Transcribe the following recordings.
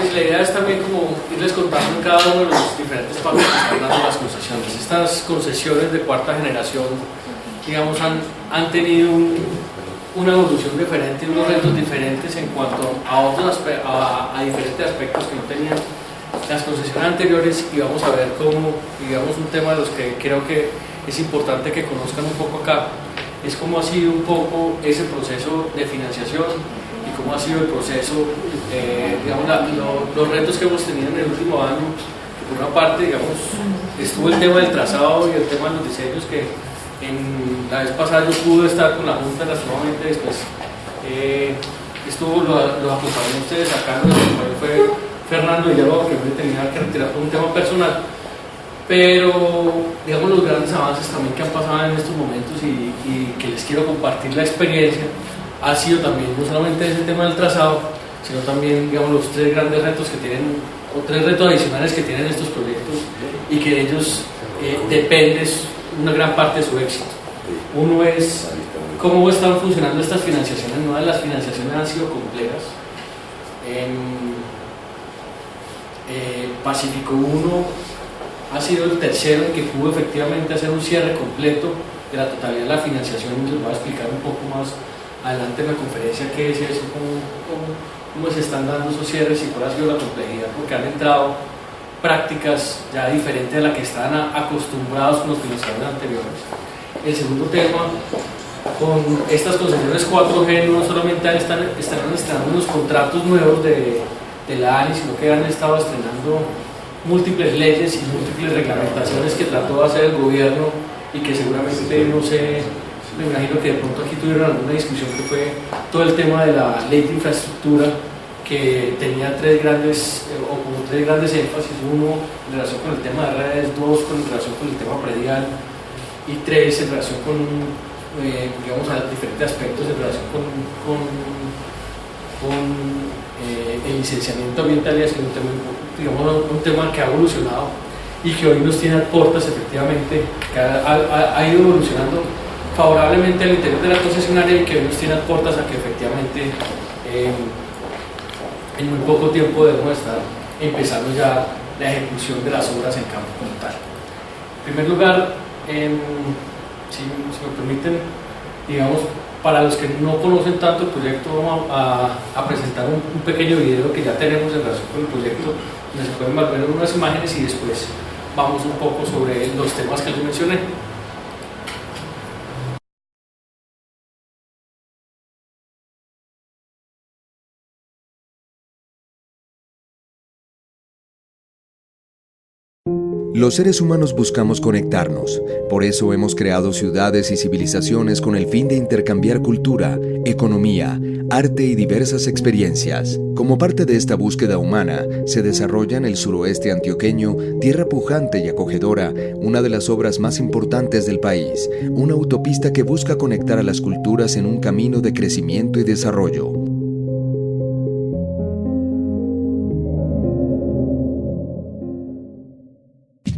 Pues la idea es también como irles contando en cada uno de los diferentes pasos que están dando las concesiones. Estas concesiones de cuarta generación, digamos, han tenido una evolución diferente, unos retos diferentes en cuanto a diferentes aspectos que no tenían las concesiones anteriores, y vamos a ver cómo, digamos, un tema de los que creo que es importante que conozcan un poco acá, es cómo ha sido un poco ese proceso de financiación y cómo ha sido el proceso, digamos, los retos que hemos tenido en el último año, que por una parte, digamos, estuvo el tema del trazado y el tema de los diseños, que la vez pasada yo pude estar con la Junta, lastimamente después lo acompañé a ustedes acá, lo acompañó fue Fernando Villalobos, que me tenía que retirar por un tema personal, pero digamos los grandes avances también que han pasado en estos momentos y que les quiero compartir la experiencia, ha sido también no solamente ese tema del trazado, sino también, digamos, los tres grandes retos que tienen, o tres retos adicionales que tienen estos proyectos y que de ellos depende una gran parte de su éxito. Uno es cómo están funcionando estas financiaciones. Una de las financiaciones han sido complejas. Pacífico 1 ha sido el tercero en que pudo efectivamente hacer un cierre completo de la totalidad de la financiación. Les voy a explicar un poco más adelante en la conferencia qué es eso, cómo se están dando esos cierres y cuál ha sido la complejidad, porque han entrado prácticas ya diferentes a las que estaban acostumbrados con los financiadores anteriores. El segundo tema, con estas concesiones 4G, no solamente están estrenando unos contratos nuevos de la ANI, sino que han estado estrenando múltiples leyes y múltiples reglamentaciones que trató de hacer el gobierno y que seguramente, no sé, me imagino que de pronto aquí tuvieron alguna discusión, que fue todo el tema de la ley de infraestructura, que tenía tres grandes énfasis: uno en relación con el tema de redes, dos en relación con el tema predial y tres en relación con digamos, a diferentes aspectos en relación con el licenciamiento ambiental, y ha sido un tema que ha evolucionado y que hoy nos tiene a puertas, efectivamente, que ha ido evolucionando favorablemente al interior de la concesionaria y que hoy nos tiene a puertas a que efectivamente en muy poco tiempo debemos estar empezando ya la ejecución de las obras en campo como tal. En primer lugar, si me permiten, digamos, para los que no conocen tanto el proyecto, vamos a presentar un pequeño video que ya tenemos en relación con el proyecto, donde se pueden ver unas imágenes y después vamos un poco sobre los temas que les mencioné. Los seres humanos buscamos conectarnos, por eso hemos creado ciudades y civilizaciones con el fin de intercambiar cultura, economía, arte y diversas experiencias. Como parte de esta búsqueda humana, se desarrolla en el suroeste antioqueño, tierra pujante y acogedora, una de las obras más importantes del país, una autopista que busca conectar a las culturas en un camino de crecimiento y desarrollo.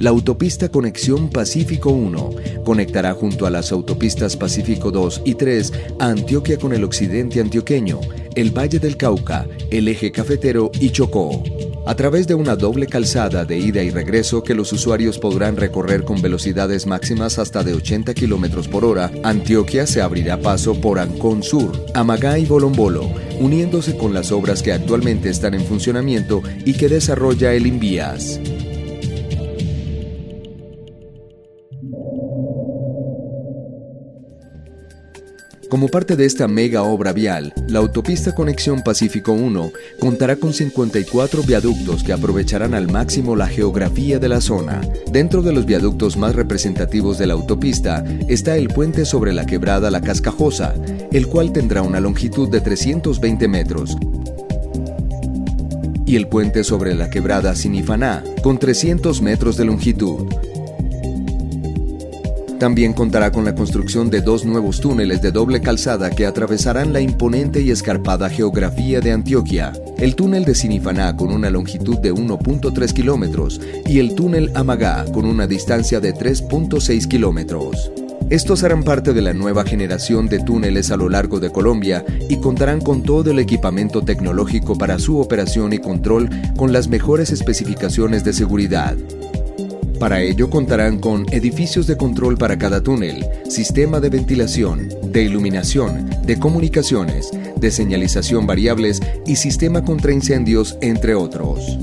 La autopista Conexión Pacífico 1 conectará junto a las autopistas Pacífico 2 y 3 a Antioquia con el occidente antioqueño, el Valle del Cauca, el eje cafetero y Chocó. A través de una doble calzada de ida y regreso que los usuarios podrán recorrer con velocidades máximas hasta de 80 km por hora, Antioquia se abrirá paso por Ancón Sur, Amagá y Bolombolo, uniéndose con las obras que actualmente están en funcionamiento y que desarrolla el Invías. Como parte de esta mega obra vial, la autopista Conexión Pacífico 1 contará con 54 viaductos que aprovecharán al máximo la geografía de la zona. Dentro de los viaductos más representativos de la autopista está el puente sobre la quebrada La Cascajosa, el cual tendrá una longitud de 320 metros, y el puente sobre la quebrada Sinifaná, con 300 metros de longitud. También contará con la construcción de 2 nuevos túneles de doble calzada que atravesarán la imponente y escarpada geografía de Antioquia. El túnel de Sinifaná con una longitud de 1.3 kilómetros y el túnel Amagá con una distancia de 3.6 kilómetros. Estos harán parte de la nueva generación de túneles a lo largo de Colombia y contarán con todo el equipamiento tecnológico para su operación y control con las mejores especificaciones de seguridad. Para ello contarán con edificios de control para cada túnel, sistema de ventilación, de iluminación, de comunicaciones, de señalización variables y sistema contra incendios, entre otros.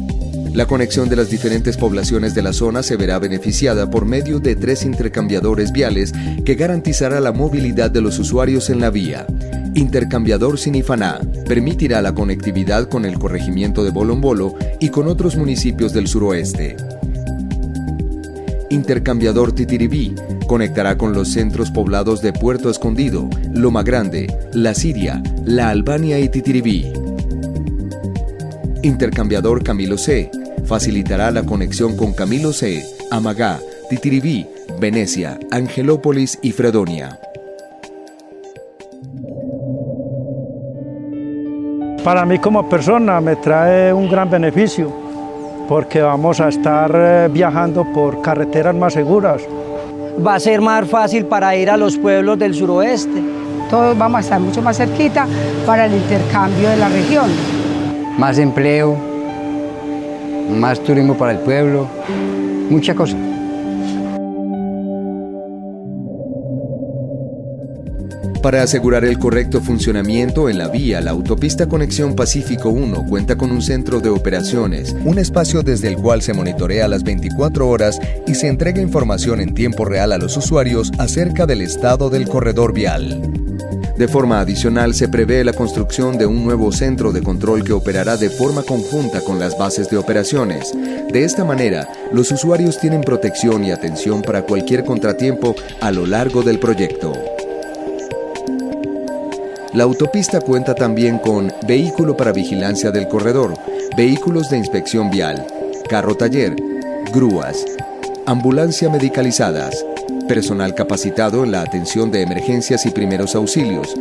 La conexión de las diferentes poblaciones de la zona se verá beneficiada por medio de 3 intercambiadores viales que garantizará la movilidad de los usuarios en la vía. Intercambiador Sinifaná permitirá la conectividad con el corregimiento de Bolombolo y con otros municipios del suroeste. Intercambiador Titiribí conectará con los centros poblados de Puerto Escondido, Loma Grande, La Siria, La Albania y Titiribí. Intercambiador Camilo C facilitará la conexión con Camilo C, Amagá, Titiribí, Venecia, Angelópolis y Fredonia. Para mí como persona me trae un gran beneficio porque vamos a estar viajando por carreteras más seguras. Va a ser más fácil para ir a los pueblos del suroeste. Todos vamos a estar mucho más cerquita para el intercambio de la región. Más empleo, más turismo para el pueblo, muchas cosas. Para asegurar el correcto funcionamiento en la vía, la autopista Conexión Pacífico 1 cuenta con un centro de operaciones, un espacio desde el cual se monitorea las 24 horas y se entrega información en tiempo real a los usuarios acerca del estado del corredor vial. De forma adicional, se prevé la construcción de un nuevo centro de control que operará de forma conjunta con las bases de operaciones. De esta manera, los usuarios tienen protección y atención para cualquier contratiempo a lo largo del proyecto. La autopista cuenta también con vehículo para vigilancia del corredor, vehículos de inspección vial, carro taller, grúas, ambulancia medicalizadas, personal capacitado en la atención de emergencias y primeros auxilios,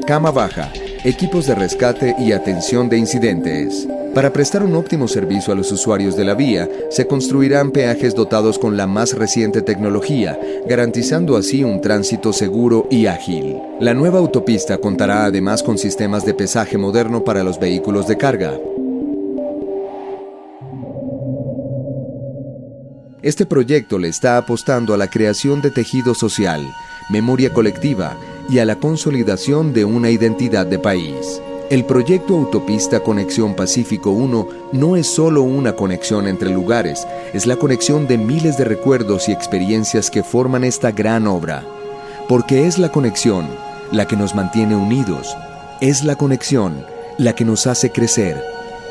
cama baja, equipos de rescate y atención de incidentes. Para prestar un óptimo servicio a los usuarios de la vía, se construirán peajes dotados con la más reciente tecnología, garantizando así un tránsito seguro y ágil. La nueva autopista contará además con sistemas de pesaje moderno para los vehículos de carga. Este proyecto le está apostando a la creación de tejido social, memoria colectiva y a la consolidación de una identidad de país. El proyecto Autopista Conexión Pacífico 1 no es solo una conexión entre lugares, es la conexión de miles de recuerdos y experiencias que forman esta gran obra. Porque es la conexión la que nos mantiene unidos, es la conexión la que nos hace crecer,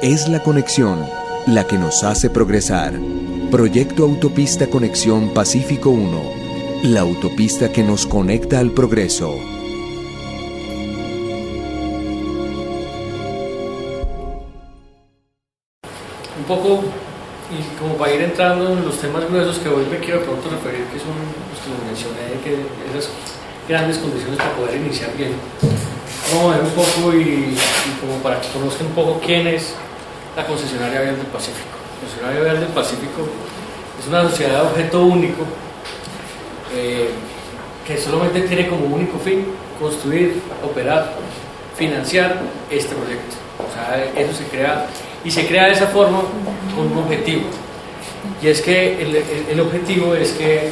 es la conexión la que nos hace progresar. Proyecto Autopista Conexión Pacífico 1, la autopista que nos conecta al progreso. Un poco, y como para ir entrando en los temas gruesos que hoy me quiero de pronto referir, que son los que les mencioné, que esas grandes condiciones para poder iniciar bien. Vamos a ver un poco y como para que conozcan un poco quién es la concesionaria Vial del Pacífico. La concesionaria Vial del Pacífico es una sociedad de objeto único que solamente tiene como único fin construir, operar, financiar este proyecto. O sea, eso se crea y se crea de esa forma con un objetivo. Y es que el objetivo es que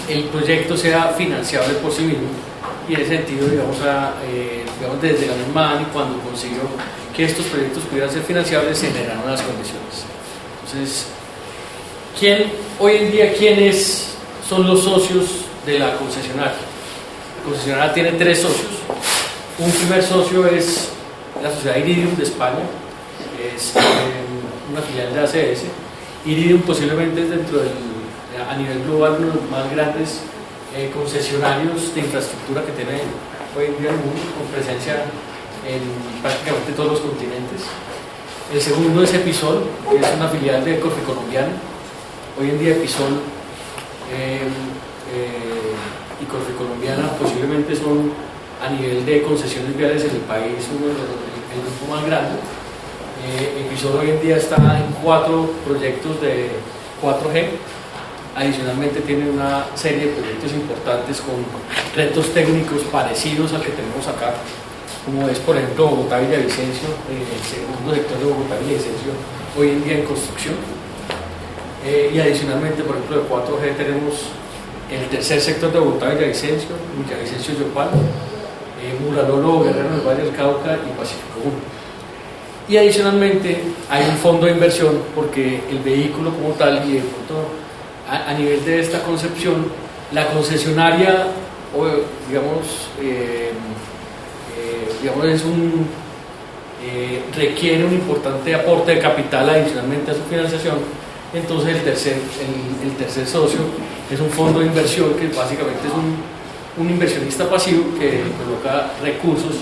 el proyecto sea financiable por sí mismo. Y en ese sentido, digamos desde la misma ANI, cuando consiguió que estos proyectos pudieran ser financiables, se generaron las condiciones. Entonces, hoy en día, ¿quiénes son los socios de la concesionaria? La concesionaria tiene 3 socios. Un primer socio es la sociedad Iridium de España, es una filial de ACS. Iridium posiblemente es a nivel global uno de los más grandes concesionarios de infraestructura que tiene hoy en día el mundo, con presencia en prácticamente todos los continentes. El segundo es Episol, que es una filial de Corfe Colombiana. Hoy en día Episol y Corfe Colombiana posiblemente son a nivel de concesiones viales en el país el grupo más grande. Episol hoy en día está en 4 proyectos de 4G Adicionalmente tiene una serie de proyectos importantes con retos técnicos parecidos al que tenemos acá, como es por ejemplo Bogotá-Villavicencio, el segundo sector de Bogotá-Villavicencio hoy en día en construcción. Y adicionalmente, por ejemplo, de 4G tenemos el tercer sector de Bogotá-Villavicencio, Villavicencio-Yopal, Mulalolo, Guerrero del Valle del Cauca y Pacífico 1. Y adicionalmente hay un fondo de inversión porque el vehículo como tal y de pronto a nivel de esta concepción, la concesionaria, requiere un importante aporte de capital adicionalmente a su financiación. Entonces el tercer socio es un fondo de inversión que básicamente es un inversionista pasivo que coloca recursos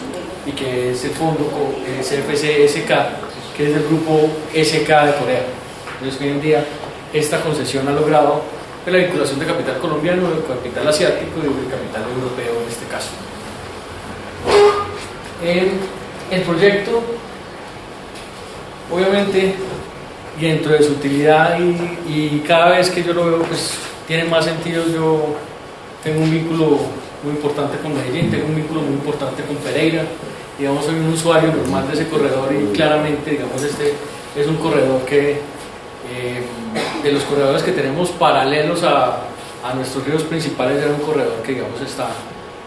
y que es el fondo CFC-SK, que es del grupo SK de Corea. Entonces hoy en día esta concesión ha logrado la vinculación de capital colombiano, de capital asiático y de capital europeo en este caso. El proyecto, obviamente, y dentro de su utilidad y cada vez que yo lo veo, pues tiene más sentido. Yo tengo un vínculo muy importante con Medellín, tengo un vínculo muy importante con Pereira, digamos, soy un usuario normal de ese corredor y claramente, digamos, este es un corredor que de los corredores que tenemos paralelos a nuestros ríos principales era un corredor que, digamos, está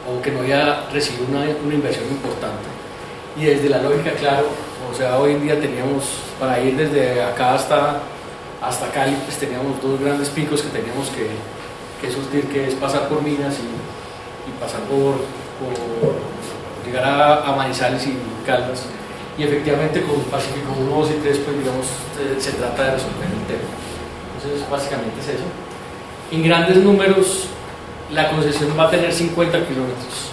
o que no había recibido una inversión importante. Y desde la lógica, claro, o sea, hoy en día teníamos, para ir desde acá hasta Cali, pues teníamos dos grandes picos que teníamos que surtir, que es pasar por Minas y pasar por llegar a Manizales y Caldas. Y efectivamente con Pacífico 1, 2 y 3, pues digamos, se trata de resolver el tema. Entonces, básicamente es eso. En grandes números, la concesión va a tener 50 kilómetros.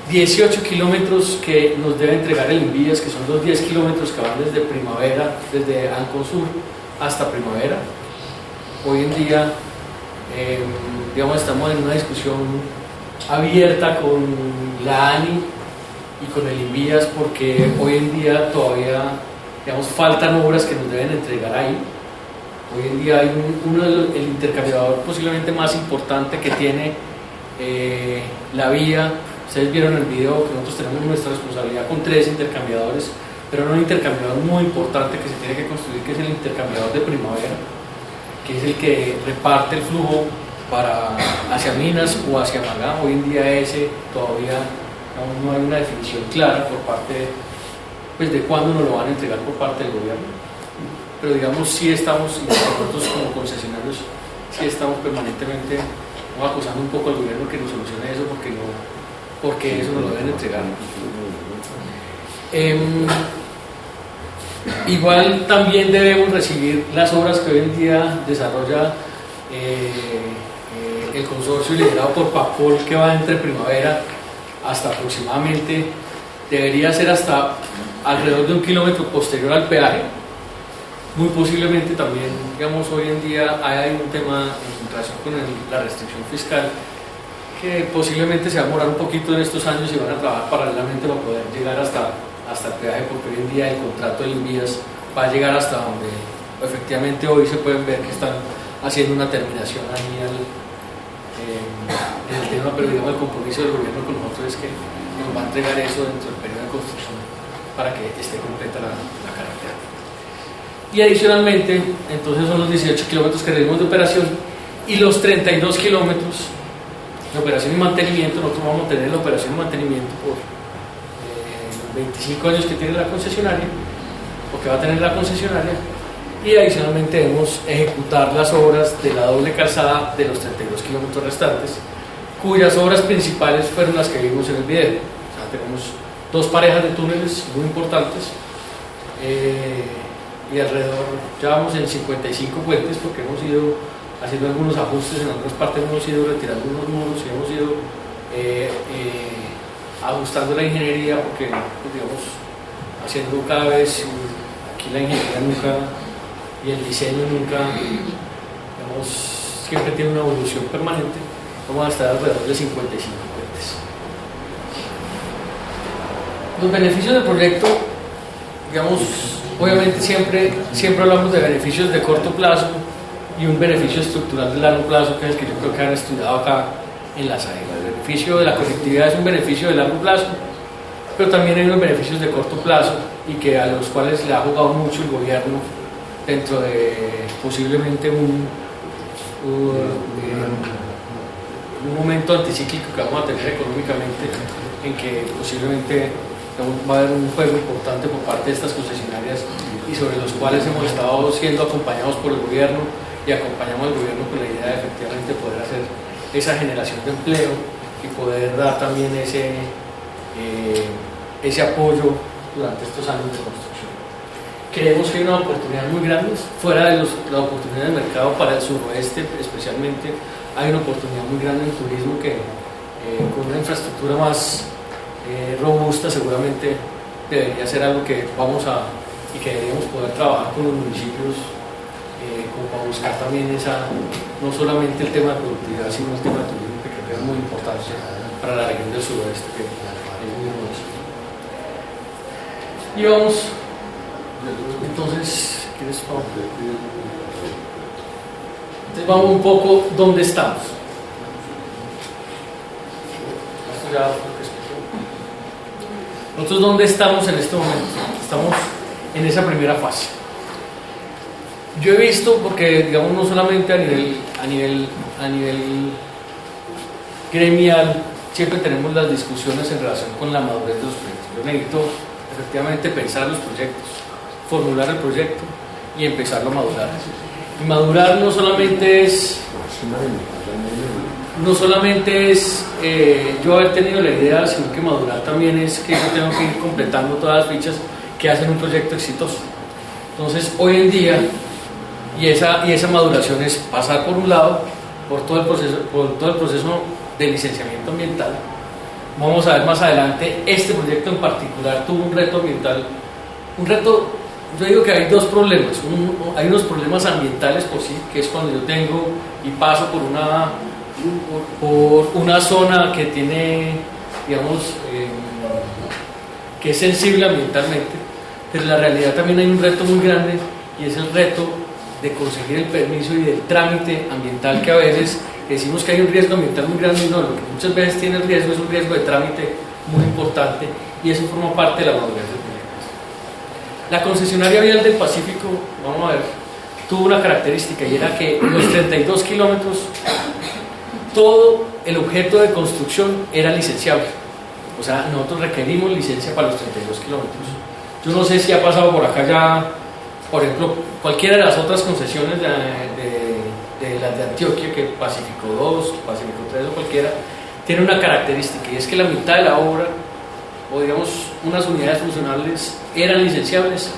18 kilómetros que nos debe entregar el Invías, que son los 10 kilómetros que van desde Primavera, desde Ancosur hasta Primavera. Hoy en día, digamos, estamos en una discusión abierta con la ANI y con el Invías, porque hoy en día todavía, digamos, faltan obras que nos deben entregar ahí. Hoy en día hay el intercambiador posiblemente más importante que tiene la vía. Ustedes vieron el video que nosotros tenemos nuestra responsabilidad con 3 intercambiadores, pero un intercambiador muy importante que se tiene que construir, que es el intercambiador de Primavera, que es el que reparte el flujo hacia Minas o hacia Magá. Hoy en día ese todavía no hay una definición clara por parte, pues, de cuándo nos lo van a entregar por parte del gobierno, pero digamos sí estamos, nosotros como concesionarios, sí estamos permanentemente acusando un poco al gobierno que nos solucione eso, porque eso nos lo deben entregar. Igual también debemos recibir las obras que hoy en día desarrolla el consorcio liderado por PAPOL, que va entre Primavera hasta aproximadamente, debería ser hasta alrededor de 1 kilómetro posterior al peaje. Muy posiblemente también, digamos, hoy en día hay un tema en relación con la restricción fiscal que posiblemente se va a demorar un poquito en estos años y van a trabajar paralelamente para poder llegar hasta el peaje, porque hoy en día el contrato de Invías va a llegar hasta donde efectivamente hoy se pueden ver que están haciendo una terminación ahí en el tema, pero digamos el compromiso del gobierno con nosotros es que nos va a entregar eso dentro del periodo de construcción para que esté completa la carretera. Y adicionalmente, entonces son los 18 kilómetros que tenemos de operación y los 32 kilómetros de operación y mantenimiento. Nosotros vamos a tener la operación y mantenimiento por 25 años que tiene la concesionaria, porque va a tener la concesionaria, y adicionalmente debemos ejecutar las obras de la doble calzada de los 32 kilómetros restantes, cuyas obras principales fueron las que vimos en el video. O sea, tenemos 2 parejas de túneles muy importantes, y alrededor ya vamos en 55 puentes, porque hemos ido haciendo algunos ajustes, en algunas partes hemos ido retirando unos muros y hemos ido ajustando la ingeniería, porque, pues, digamos, haciendo cada vez, aquí la ingeniería nunca y el diseño nunca, digamos, siempre tiene una evolución permanente. Vamos a estar alrededor de 55 puentes. Los beneficios del proyecto, digamos, obviamente siempre hablamos de beneficios de corto plazo y un beneficio estructural de largo plazo, que es el que yo creo que han estudiado acá en la SAEB. El beneficio de la conectividad es un beneficio de largo plazo, pero también hay unos beneficios de corto plazo y que a los cuales le ha jugado mucho el gobierno dentro de posiblemente un momento anticíclico que vamos a tener económicamente, en que posiblemente va a haber un juego importante por parte de estas concesionarias y sobre los cuales hemos estado siendo acompañados por el gobierno y acompañamos al gobierno con la idea de efectivamente poder hacer esa generación de empleo y poder dar también ese apoyo durante estos años de construcción. Creemos que hay una oportunidad muy grande, fuera de la oportunidad del mercado para el suroeste especialmente, hay una oportunidad muy grande en el turismo que con una infraestructura más robusta seguramente debería ser algo que y que deberíamos poder trabajar con los municipios como para buscar también no solamente el tema de productividad, sino el tema de turismo, que creo que es muy importante para la región del suroeste, que es muy hermoso. Y vamos, entonces, ¿quieres Pablo? Entonces vamos un poco dónde estamos. Esto ya fue lo que expliqué. Nosotros dónde estamos en este momento. Estamos en esa primera fase. Yo he visto, porque digamos no solamente a nivel gremial, siempre tenemos las discusiones en relación con la madurez de los proyectos. Yo necesito efectivamente pensar los proyectos, formular el proyecto y empezarlo a madurar. Y madurar no solamente es yo haber tenido la idea, sino que madurar también es que yo tengo que ir completando todas las fichas que hacen un proyecto exitoso. Entonces, hoy en día, y esa maduración es pasar por un lado por todo el proceso de licenciamiento ambiental. Vamos a ver más adelante, este proyecto en particular tuvo un reto ambiental, yo digo que hay dos problemas. Hay unos problemas ambientales por sí, que es cuando yo tengo y paso por una zona que tiene, digamos, que es sensible ambientalmente, pero en la realidad también hay un reto muy grande, y es el reto de conseguir el permiso y del trámite ambiental, que a veces decimos que hay un riesgo ambiental muy grande, y no, lo que muchas veces tiene el riesgo es un riesgo de trámite muy importante, y eso forma parte de la madurez del proyecto. La concesionaria vial del Pacífico, vamos a ver, tuvo una característica, y era que en los 32 kilómetros todo el objeto de construcción era licenciable. O sea, nosotros requerimos licencia para los 32 kilómetros. Yo no sé si ha pasado por acá ya, por ejemplo, cualquiera de las otras concesiones de las de Antioquia, que Pacífico 2, Pacífico 3 o cualquiera, tiene una característica, y es que la mitad de la obra, o digamos unas unidades funcionales, eran licenciables,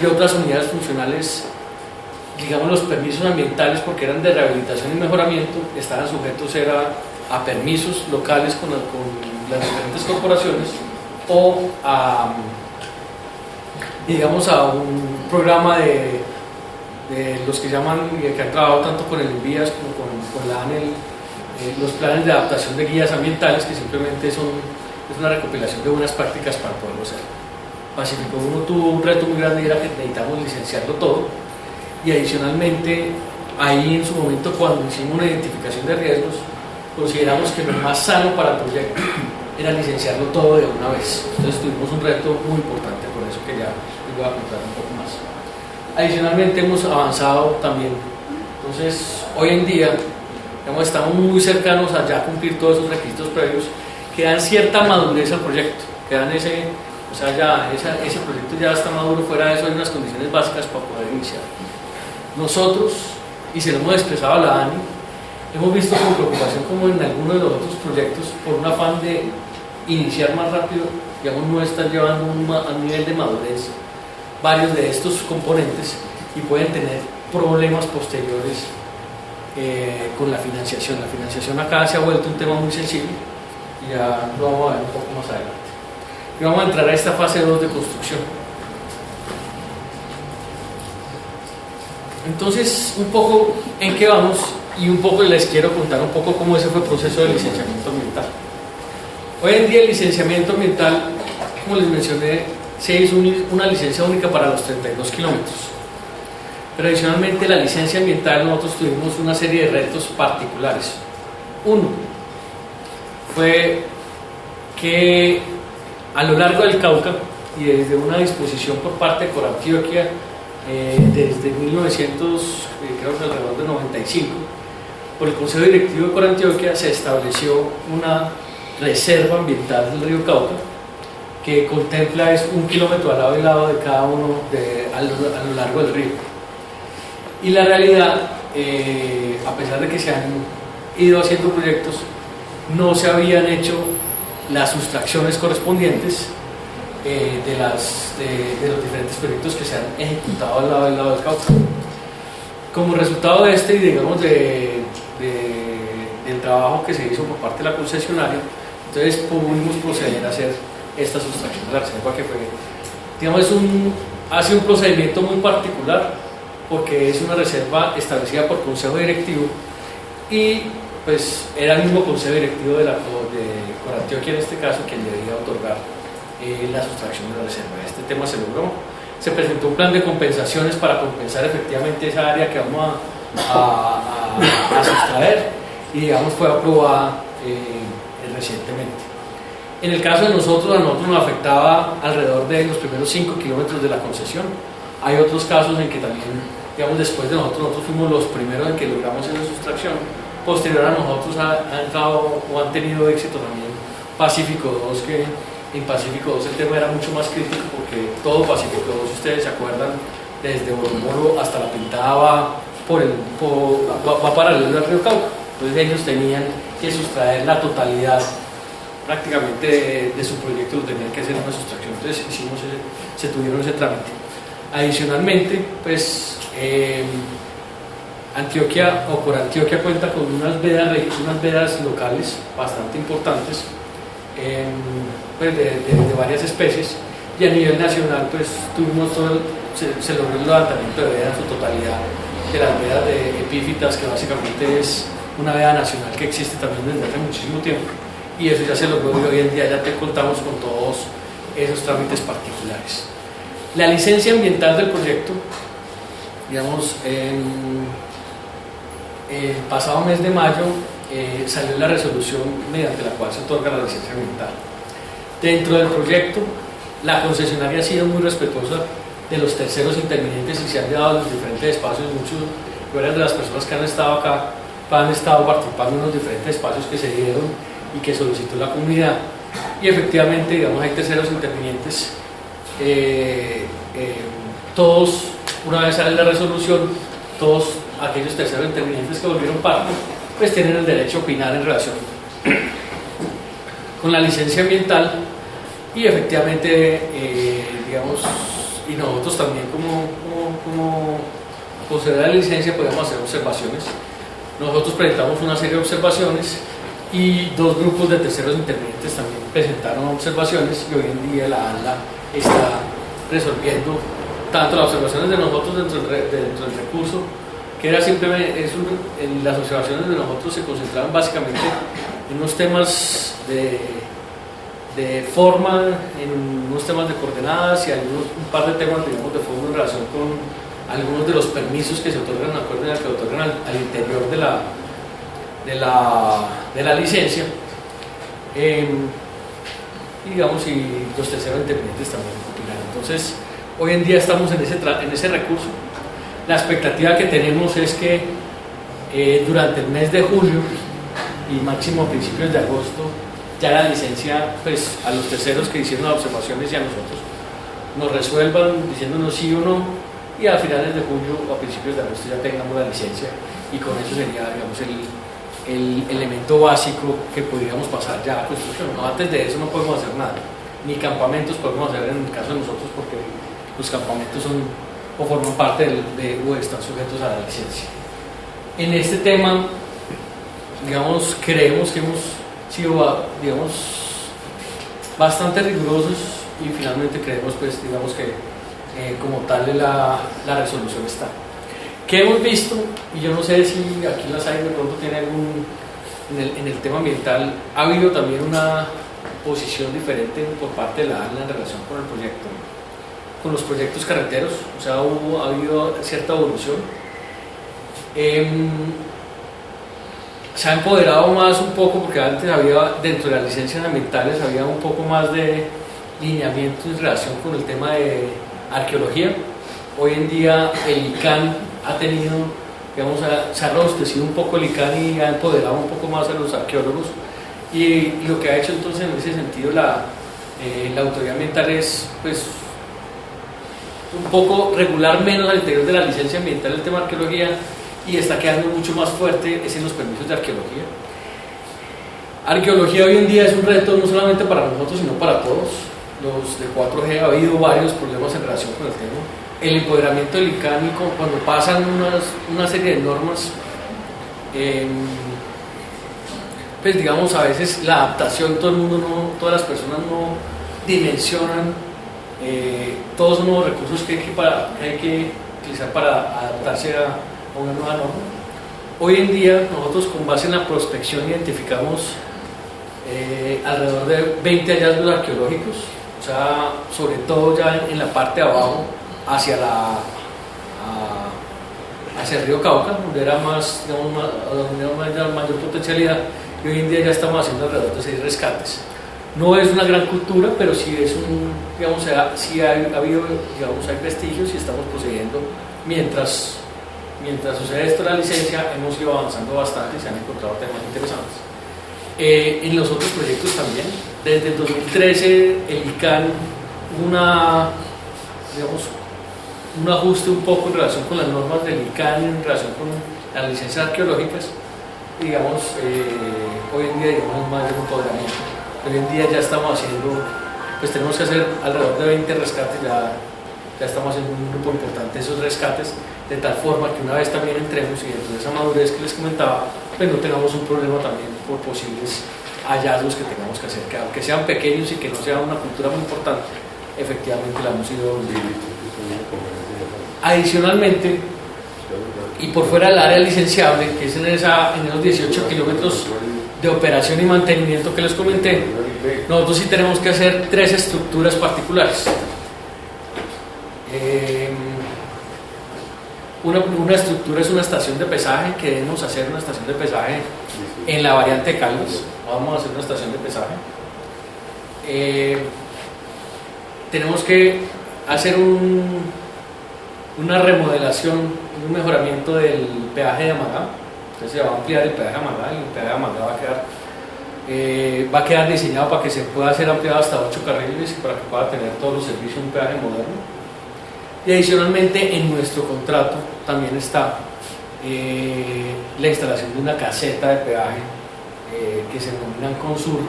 y otras unidades funcionales, digamos los permisos ambientales, porque eran de rehabilitación y mejoramiento, estaban sujetos a permisos locales con las diferentes corporaciones, o digamos a un programa de los que llaman, que han trabajado tanto con el ENVIAS como con la ANEL, los planes de adaptación de guías ambientales, que simplemente es una recopilación de buenas prácticas para poderlo hacer. Pacífico 1 tuvo un reto muy grande, y era que necesitamos licenciarlo todo, y adicionalmente ahí en su momento, cuando hicimos una identificación de riesgos, consideramos que lo más sano para el proyecto era licenciarlo todo de una vez. Entonces tuvimos un reto muy importante, por eso que ya les voy a contar un poco más. Adicionalmente hemos avanzado también. Entonces hoy en día estamos muy cercanos a ya cumplir todos esos requisitos previos que dan cierta madurez al proyecto, que dan ese proyecto ya está maduro. Fuera de eso hay unas condiciones básicas para poder iniciar. Nosotros, y se lo hemos expresado a la ANI, hemos visto con preocupación como en algunos de los otros proyectos, por un afán de iniciar más rápido, digamos, no están llevando a un nivel de madurez varios de estos componentes, y pueden tener problemas posteriores con la financiación. La financiación acá se ha vuelto un tema muy sensible, y ya lo vamos a ver un poco más adelante. Y vamos a entrar a esta fase 2 de construcción. Entonces, un poco en qué vamos, y un poco les quiero contar un poco cómo ese fue el proceso de licenciamiento ambiental. Hoy en día el licenciamiento ambiental, como les mencioné, se hizo una licencia única para los 32 kilómetros. Pero adicionalmente la licencia ambiental nosotros tuvimos una serie de retos particulares. Uno fue que a lo largo del Cauca y desde una disposición por parte de Corantioquia desde 1900, creo que alrededor de 95, por el Consejo Directivo de Corantioquia se estableció una reserva ambiental del río Cauca que contempla es 1 kilómetro al lado y lado de cada uno a lo largo del río. Y la realidad, a pesar de que se han ido haciendo proyectos, no se habían hecho las sustracciones correspondientes de los diferentes proyectos que se han ejecutado al lado del Cauca. Como resultado de este y digamos del trabajo que se hizo por parte de la concesionaria, entonces pudimos proceder a hacer esta sustracción de la reserva, que fue, digamos, ha sido un procedimiento muy particular porque es una reserva establecida por consejo directivo y pues era el mismo consejo directivo de Corantioquia en este caso quien debía otorgar la sustracción de la reserva. Este tema se logró, se presentó un plan de compensaciones para compensar efectivamente esa área que vamos a sustraer y digamos fue aprobada recientemente. En el caso de nosotros, a nosotros nos afectaba alrededor de los primeros 5 kilómetros de la concesión. Hay otros casos en que también, digamos, después de nosotros fuimos los primeros en que logramos esa sustracción. Posterior a nosotros ha entrado o han tenido éxito también Pacífico 2, que en Pacífico 2 el tema era mucho más crítico porque todo Pacífico 2, si ustedes se acuerdan, desde Boromoro hasta La Pintada va paralelo al río Cauca. Entonces ellos tenían que sustraer la totalidad prácticamente de su proyecto, tenían que hacer una sustracción. Entonces se tuvieron ese trámite. Adicionalmente, pues Antioquia o Corantioquia cuenta con unas vedas locales bastante importantes, pues de varias especies, y a nivel nacional pues se logró el levantamiento de vedas en su totalidad, de las vedas de epífitas, que básicamente es una veda nacional que existe también desde hace muchísimo tiempo, y eso ya se logró y hoy en día ya contamos con todos esos trámites particulares. La licencia ambiental del proyecto, digamos, el pasado mes de mayo salió la resolución mediante la cual se otorga la licencia ambiental. Dentro del proyecto, la concesionaria ha sido muy respetuosa de los terceros intervinientes y se han llevado los diferentes espacios. Varias de las personas que han estado acá han estado participando en los diferentes espacios que se dieron y que solicitó la comunidad, y efectivamente, digamos, hay terceros intervinientes. Todos, una vez sale la resolución, todos aquellos terceros intervinientes que volvieron parte, pues tienen el derecho a opinar en relación con la licencia ambiental, y efectivamente, digamos, y nosotros también como poseedores de la licencia podemos hacer observaciones. Nosotros presentamos una serie de observaciones y dos grupos de terceros intervinientes también presentaron observaciones, y hoy en día la ANLA está resolviendo tanto las observaciones de nosotros dentro del recurso, que era simplemente, las observaciones de nosotros se concentraban básicamente en unos temas de forma, en unos temas de coordenadas y un par de temas, digamos, de fondo en relación con algunos de los permisos que se otorgan, acuérdense, que otorgan al interior de la licencia, y digamos, y los terceros intervinientes también opinan. Entonces, hoy en día estamos en ese recurso. La expectativa que tenemos es que durante el mes de julio y máximo a principios de agosto, ya la licencia, pues a los terceros que hicieron las observaciones y a nosotros, nos resuelvan diciéndonos sí o no, y a finales de julio o a principios de agosto ya tengamos la licencia, y con eso sería, digamos, el elemento básico que podríamos pasar ya a construcción. No, antes de eso no podemos hacer nada, ni campamentos podemos hacer en el caso de nosotros, porque los campamentos son o forman parte o están sujetos a la licencia. En este tema, digamos, creemos que hemos sido, digamos, bastante rigurosos, y finalmente creemos, pues, digamos, que como tal la resolución está. ¿Qué hemos visto? Y yo no sé si aquí la SAI de pronto tiene algún, en el tema ambiental, ha habido también una posición diferente por parte de la ANLA en relación con el proyecto. con los proyectos carreteros, o sea, ha habido cierta evolución. Se ha empoderado más un poco, porque antes había, dentro de las licencias ambientales, había un poco más de lineamiento en relación con el tema de arqueología. Hoy en día el ICANN ha tenido, digamos, se ha robustecido un poco el ICANN y ha empoderado un poco más a los arqueólogos, y lo que ha hecho entonces en ese sentido la autoridad ambiental es, pues, un poco regular menos al interior de la licencia ambiental el tema de arqueología, y está quedando mucho más fuerte es en los permisos de arqueología. Arqueología hoy en día es un reto no solamente para nosotros, sino para todos. Los de 4G ha habido varios problemas en relación con el tema. El empoderamiento del ICANN, cuando pasan una serie de normas, pues digamos, a veces la adaptación, todas las personas no dimensionan todos los nuevos recursos que hay que utilizar para adaptarse a una nueva norma. Hoy en día nosotros, con base en la prospección, identificamos alrededor de 20 hallazgos arqueológicos, o sea, sobre todo ya en la parte de abajo hacia el río Cauca, donde era más, digamos, donde era mayor potencialidad, y hoy en día ya estamos haciendo alrededor de 6 rescates. No es una gran cultura, pero sí es digamos, sí ha habido, digamos, hay vestigios, y estamos procediendo mientras sucede esto de la licencia. Hemos ido avanzando bastante y se han encontrado temas interesantes. En los otros proyectos también, desde el 2013 el ICANN digamos, un ajuste un poco en relación con las normas del ICANN, en relación con las licencias arqueológicas, digamos, hoy en día, digamos, más de un empoderamiento. Hoy en día ya estamos haciendo, pues tenemos que hacer alrededor de 20 rescates, ya estamos haciendo un grupo importante de esos rescates, de tal forma que una vez también entremos, y dentro de esa madurez que les comentaba, pues no tengamos un problema también por posibles hallazgos que tengamos que hacer, que aunque sean pequeños y que no sea una cultura muy importante, efectivamente la hemos ido viviendo. Adicionalmente, y por fuera del área licenciable, que es en esos 18 kilómetros de operación y mantenimiento que les comenté, nosotros sí tenemos que hacer 3 estructuras particulares. Una estructura es una estación de pesaje, que debemos hacer una estación de pesaje en la variante de Caldas. Vamos a hacer una estación de pesaje. Tenemos que hacer una remodelación, un mejoramiento del peaje de Amagá. Entonces se va a ampliar el peaje de Amagá, y el peaje de Amagá va a quedar diseñado para que se pueda ser ampliado hasta 8 carriles, y para que pueda tener todos los servicios un peaje moderno. Y adicionalmente, en nuestro contrato también está la instalación de una caseta de peaje que se denomina Consur,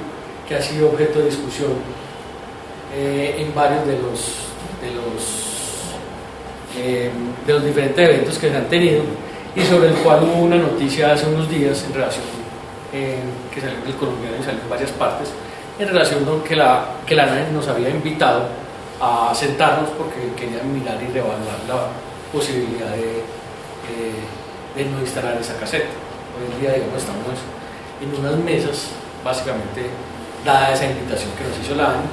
que ha sido objeto de discusión en varios de los diferentes eventos que se han tenido, y sobre el cual hubo una noticia hace unos días en relación, que salió del colombiano y salió en varias partes, en relación con que la ANAE nos había invitado a sentarnos porque querían mirar y reevaluar la posibilidad de no instalar esa caseta. Hoy en día, digamos, estamos en unas mesas, básicamente, dada esa invitación que nos hizo la ANAE.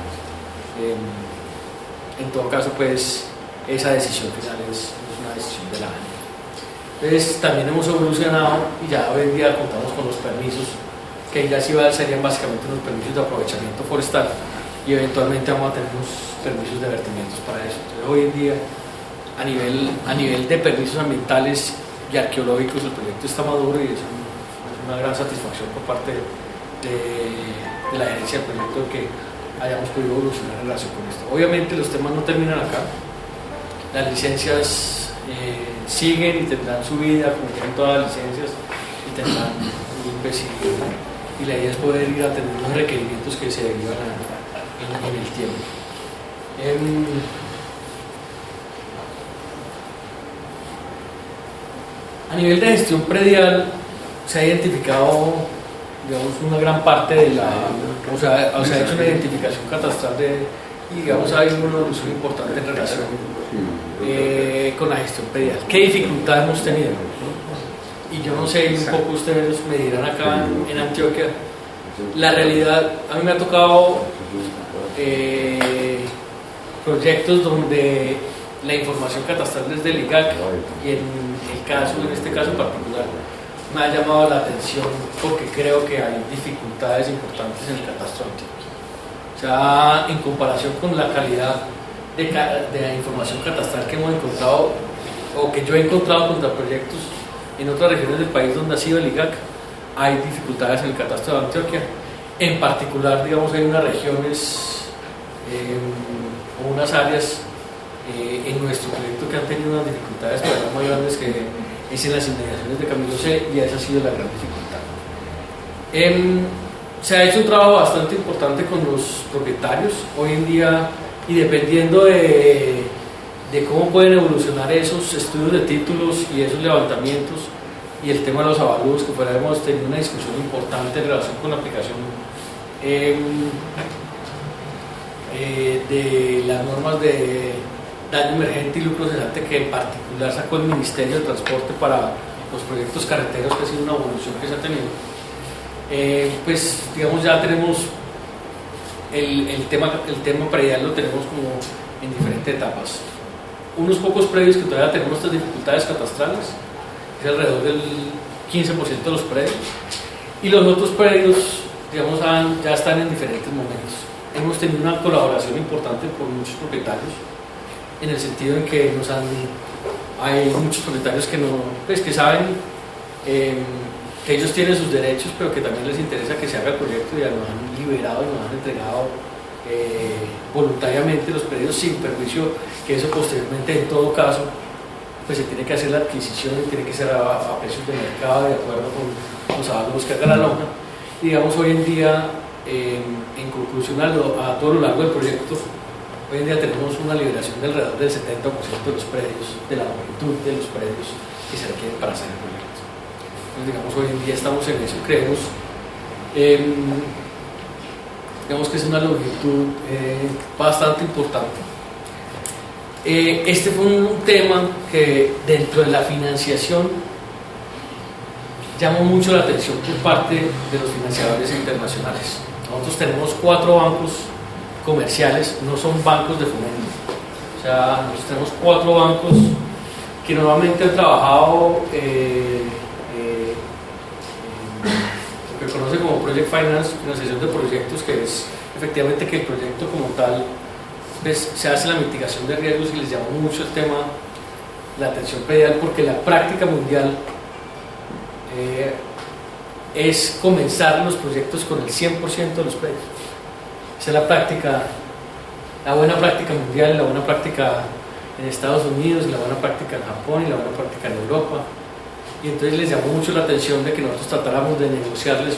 En todo caso, pues, esa decisión final es una decisión de la ANAE. Entonces, también hemos evolucionado, y ya hoy en día contamos con los permisos, que ya serían básicamente unos permisos de aprovechamiento forestal, y eventualmente vamos a tener unos permisos de vertimientos para eso. Entonces, hoy en día, a nivel de permisos ambientales y arqueológicos, el proyecto está maduro, y es una gran satisfacción por parte de la gerencia del proyecto que hayamos podido evolucionar en relación con esto. Obviamente los temas no terminan acá, las licencias siguen y tendrán su vida, como tienen todas las licencias, y tendrán y la idea es poder ir atendiendo los requerimientos que se derivan en el tiempo. A nivel de gestión predial se ha identificado, digamos, una gran parte de se ha hecho una identificación catastral y digamos hay una evolución importante en relación con la gestión predial. ¿Qué dificultad hemos tenido? Y yo no sé, un poco ustedes me dirán acá en Antioquia, la realidad, a mí me ha tocado proyectos donde la información catastral desde el IGAC y en este caso en particular, me ha llamado la atención porque creo que hay dificultades importantes en el catastro antioqueño. O sea, en comparación con la calidad de la información catastral que hemos encontrado o que yo he encontrado contra proyectos en otras regiones del país donde ha sido el IGAC, hay dificultades en el catastro de Antioquia. En particular, digamos, hay unas regiones o unas áreas en nuestro proyecto que han tenido unas dificultades todavía más grandes, que es en las inmediaciones de Camilo C, y esa ha sido la gran dificultad. Se ha hecho un trabajo bastante importante con los propietarios hoy en día, y dependiendo de cómo pueden evolucionar esos estudios de títulos y esos levantamientos y el tema de los avalúos, que fuera hemos tenido una discusión importante en relación con la aplicación de las normas de daño emergente y lucro cesante, que en particular sacó el Ministerio de Transporte para los proyectos carreteros, que ha sido una evolución que se ha tenido. Pues digamos, ya tenemos el tema predial, lo tenemos como en diferentes etapas. Unos pocos predios que todavía tenemos estas dificultades catastrales, es alrededor del 15% de los predios, y los otros predios, digamos, ya están en diferentes momentos. Hemos tenido una colaboración importante con muchos propietarios, en el sentido en que hay muchos propietarios que que saben que ellos tienen sus derechos, pero que también les interesa que se haga el proyecto, y ya nos han liberado y nos han entregado voluntariamente los predios sin perjuicio que eso posteriormente, en todo caso, pues se tiene que hacer la adquisición y tiene que ser a precios de mercado, de acuerdo con los avalúos que haga la lonja. Y digamos, hoy en día, en conclusión a todo lo largo del proyecto, hoy en día tenemos una liberación de alrededor del 70% de los predios, de la longitud de los predios que se requieren para hacer el proyecto. Entonces, digamos, hoy en día estamos en eso, creemos. Digamos que es una longitud bastante importante. Este fue un tema que dentro de la financiación llamó mucho la atención por parte de los financiadores internacionales. Nosotros tenemos 4 bancos comerciales, no son bancos de fomento. O sea, nosotros tenemos 4 bancos que normalmente han trabajado lo que conoce como Project Finance, financiación de proyectos, que es efectivamente que el proyecto como tal, pues, se hace la mitigación de riesgos, y les llamó mucho el tema, la atención predial, porque la práctica mundial es comenzar los proyectos con el 100% de los predios. Esa es la práctica, la buena práctica mundial, la buena práctica en Estados Unidos, la buena práctica en Japón y la buena práctica en Europa. Y entonces les llamó mucho la atención de que nosotros tratáramos de negociarles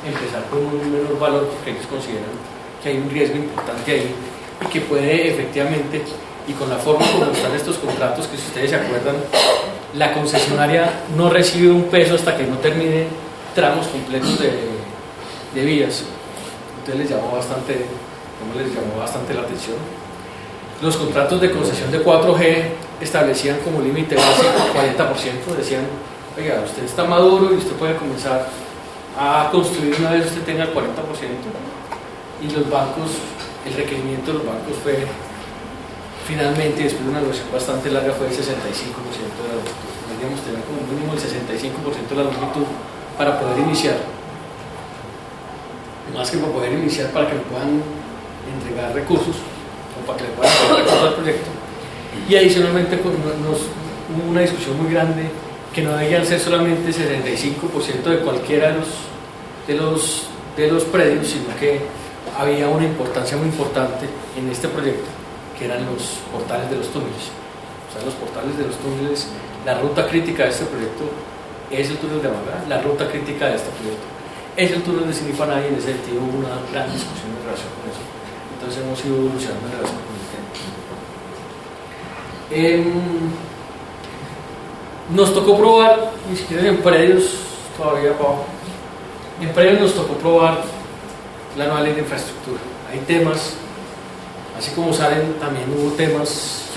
empezar con un menor valor, porque ellos consideran que hay un riesgo importante ahí, y que puede efectivamente, y con la forma como están estos contratos, que si ustedes se acuerdan, la concesionaria no recibe un peso hasta que no termine tramos completos de vías. Entonces les llamó bastante la atención. Los contratos de concesión de 4G establecían como límite básico 40%, decían, oiga, usted está maduro y usted puede comenzar a construir una vez usted tenga el 40%, y los bancos, el requerimiento de los bancos fue finalmente, después de una negociación bastante larga, fue el 65% de la longitud. Deberíamos tener como mínimo el 65% de la longitud para poder iniciar, más que para poder iniciar, para que le puedan entregar recursos, o para que le puedan entregar recursos al proyecto. Y adicionalmente hubo una discusión muy grande, que no debían ser solamente 65% de cualquiera de los predios, sino que había una importancia muy importante en este proyecto, que eran los portales de los túneles. O sea, los portales de los túneles, la ruta crítica de este proyecto es el túnel de Amagá, la ruta crítica de este proyecto es el túnel de Sinipaná, y en ese sentido hubo una gran discusión en relación con eso. Entonces hemos ido evolucionando en relación con el tema. Nos tocó probar, ni siquiera en predios, todavía abajo, en predios nos tocó probar la nueva ley de infraestructura. Hay temas, así como saben, también hubo temas,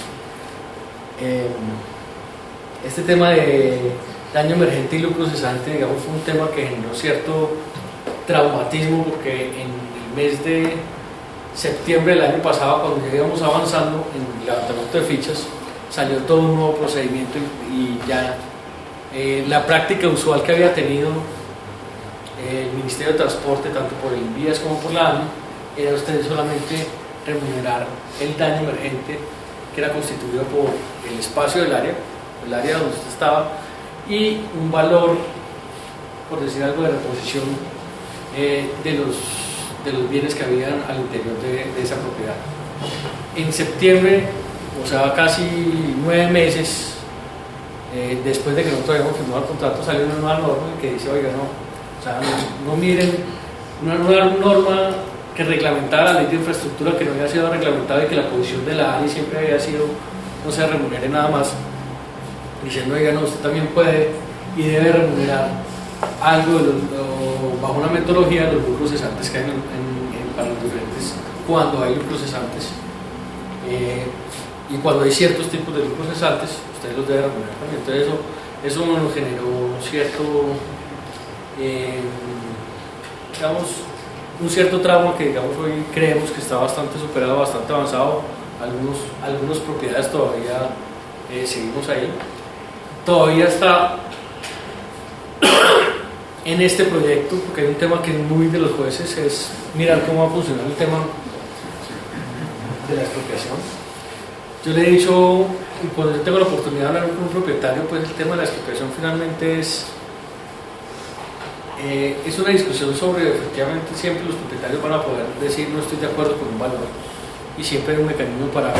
este tema de daño emergente y lucro cesante, digamos, fue un tema que generó cierto traumatismo, porque en el mes de septiembre del año pasado, cuando ya íbamos avanzando en el levantamiento de fichas, salió todo un nuevo procedimiento y ya la práctica usual que había tenido el Ministerio de Transporte, tanto por el INVIAS como por la ANI, era usted solamente remunerar el daño emergente que era constituido por el espacio del área, el área donde usted estaba, y un valor, por decir algo, de reposición de los bienes que habían al interior de esa propiedad. En septiembre, o sea, casi 9 meses después de que nosotros habíamos firmado el contrato, salió una nueva norma que dice, oiga, no, o sea, no miren, una nueva norma que reglamentara la ley de infraestructura que no había sido reglamentada y que la posición de la ANI siempre había sido no se remunere nada más, diciendo, oiga, no, usted también puede y debe remunerar algo bajo una metodología de los lucros cesantes que hay para los diferentes, cuando hay lucros cesantes y cuando hay ciertos tipos de lucros cesantes, ustedes los deben remunerar también. Entonces eso nos generó un cierto trauma que digamos hoy creemos que está bastante superado, bastante avanzado. Algunas propiedades todavía seguimos ahí. Todavía está en este proyecto, porque hay un tema que es muy de los jueces, es mirar cómo va a funcionar el tema de la expropiación. Yo le he dicho, y cuando yo tengo la oportunidad de hablar con un propietario, pues el tema de la expropiación finalmente es una discusión sobre, efectivamente, siempre los propietarios van a poder decir no estoy de acuerdo con un valor, y siempre hay un mecanismo para que,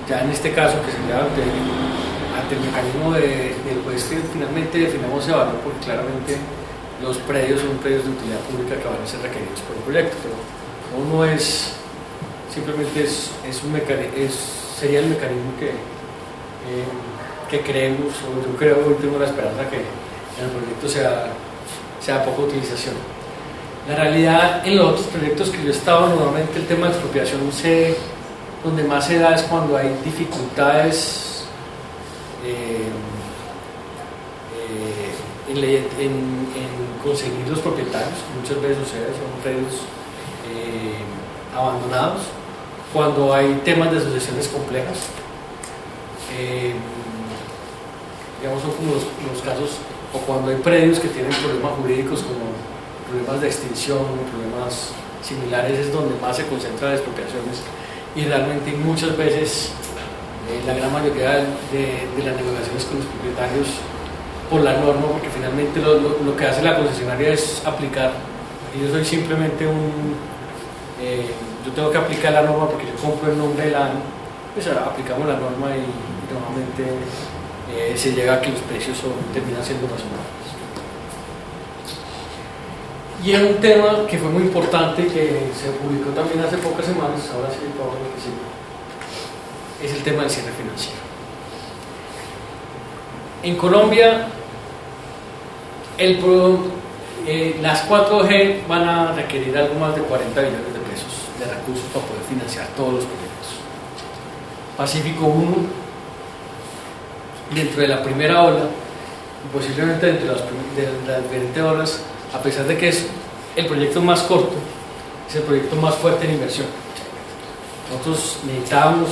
ya en este caso que se llama ante el mecanismo del juez, que finalmente definamos ese valor, porque claramente los predios son predios de utilidad pública que van a ser requeridos por el proyecto, pero uno es simplemente sería el mecanismo que creemos, o yo creo, y tengo la esperanza que en el proyecto sea poca utilización. La realidad, en los otros proyectos que yo he estado, normalmente el tema de expropiación donde más se da es cuando hay dificultades en conseguir los propietarios. Muchas veces sucede, son predios abandonados, cuando hay temas de sucesiones complejas, digamos, son como los casos, o cuando hay predios que tienen problemas jurídicos como problemas de extinción o problemas similares, es donde más se concentran las expropiaciones, y realmente muchas veces la gran mayoría de las negociaciones con los propietarios por la norma, porque finalmente lo que hace la concesionaria es aplicar, y yo soy simplemente yo tengo que aplicar la norma porque yo compro en nombre de la ANI, pues aplicamos la norma y normalmente se llega a que los precios terminan siendo razonables. Y hay un tema que fue muy importante, que se publicó también hace pocas semanas, ahora sí, Pablo, que sí, es el tema del cierre financiero. En Colombia, las 4G van a requerir algo más de 40 billones de pesos de recursos para poder financiar todos los proyectos. Pacífico 1, dentro de la primera ola, y posiblemente dentro de las diferentes olas, a pesar de que es el proyecto más corto, es el proyecto más fuerte en inversión. Nosotros necesitábamos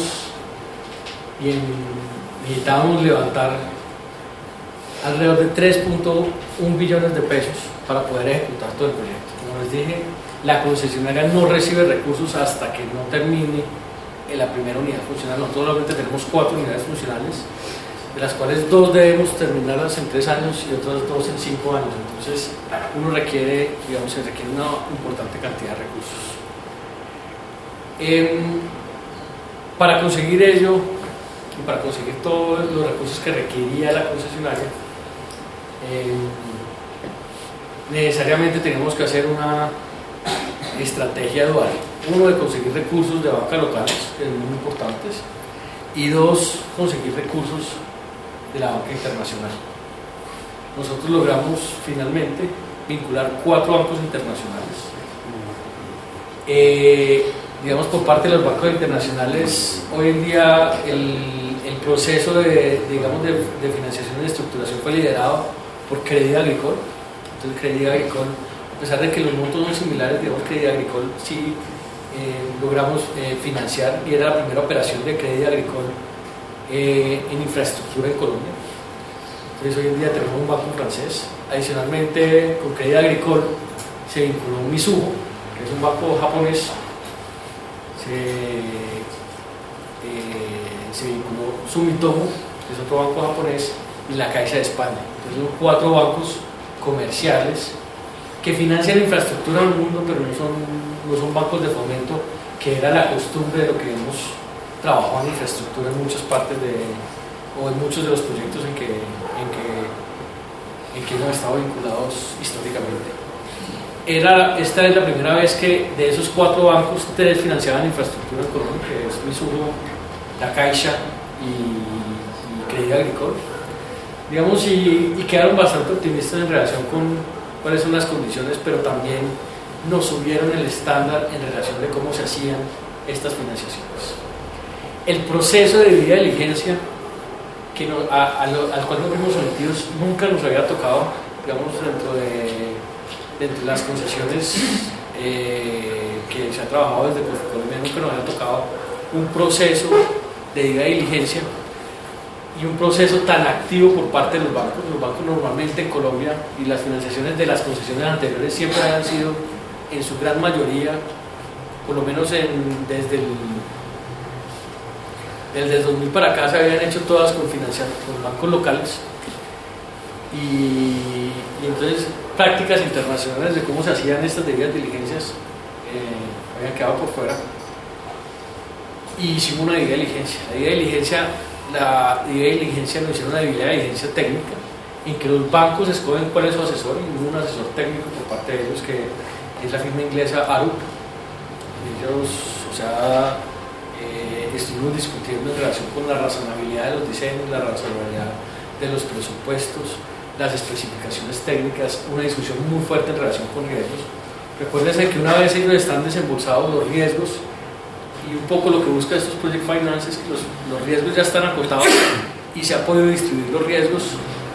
levantar alrededor de 3.1 billones de pesos para poder ejecutar todo el proyecto. Como les dije, la concesionaria no recibe recursos hasta que no termine la primera unidad funcional. Nosotros solamente tenemos 4 unidades funcionales, de las cuales 2 debemos terminarlas en 3 años y otras 2 en 5 años. Entonces, se requiere una importante cantidad de recursos. Para conseguir ello y para conseguir todos los recursos que requería la concesionaria, necesariamente tenemos que hacer una estrategia dual. Uno, de conseguir recursos de banca locales, que son muy importantes, y 2, conseguir recursos de la banca internacional. Nosotros logramos finalmente vincular 4 bancos internacionales. Digamos, por parte de los bancos internacionales, hoy en día el proceso de financiación y de estructuración fue liderado por Crédit Agricole. Entonces, Crédit Agricole, a pesar de que los montos son similares, digamos, Crédit Agricole sí logramos financiar, y era la primera operación de Crédit Agricole en infraestructura en Colombia. Entonces hoy en día tenemos un banco francés. Adicionalmente, con Crédit Agricole se vinculó Mizuho, que es un banco japonés. Se vinculó Sumitomo, que es otro banco japonés, y la Caixa de España. Entonces son 4 bancos comerciales que financian la infraestructura del mundo, pero no son bancos de fomento, que era la costumbre de lo que hemos trabajado en infraestructura en muchas partes o en muchos de los proyectos en que hemos estado vinculados históricamente. Esta es la primera vez que de esos 4 bancos, 3 financiaban infraestructura en Colombia, que es Mizuho, la Caixa y Crédit Agricole. Digamos, y quedaron bastante optimistas en relación con cuáles son las condiciones, pero también nos subieron el estándar en relación de cómo se hacían estas financiaciones. El proceso de debida diligencia al cual nos fuimos sometidos nunca nos había tocado, digamos, dentro de las concesiones que se ha trabajado desde Colombia, nunca nos había tocado un proceso de debida diligencia y un proceso tan activo por parte de los bancos. Los bancos normalmente en Colombia, y las financiaciones de las concesiones anteriores siempre han sido, en su gran mayoría, por lo menos desde el 2000 para acá, se habían hecho todas con bancos locales, y entonces prácticas internacionales de cómo se hacían estas debidas diligencias habían quedado por fuera, y hicimos una debida diligencia. La debida diligencia nos hicieron una debida diligencia técnica, en que los bancos escogen cuál es su asesor, y hubo un asesor técnico por parte de ellos, que es la firma inglesa Arup. Ellos, estuvimos discutiendo en relación con la razonabilidad de los diseños, la razonabilidad de los presupuestos, las especificaciones técnicas, una discusión muy fuerte en relación con riesgos. Recuérdense que una vez ellos están desembolsados los riesgos, y un poco lo que busca estos project finance es que los riesgos ya están acotados y se ha podido distribuir los riesgos